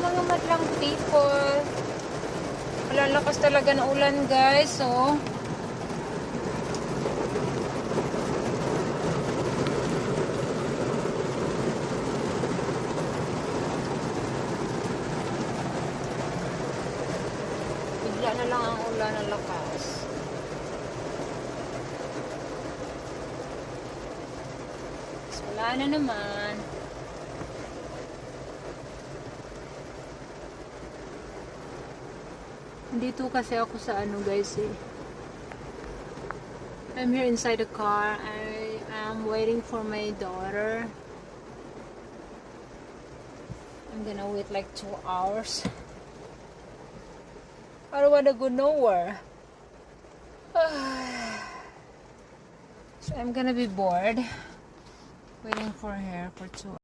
mga madlang people. Malalakas talaga ng ulan, guys. So, bigla na lang ang ulan na lakas. So, wala na naman. Dito kasi ako sa ano, guys, eh. I'm here inside the car. I am waiting for my daughter. I'm gonna wait like 2 hours. I don't wanna go nowhere. So I'm gonna be bored waiting for her for 2 hours.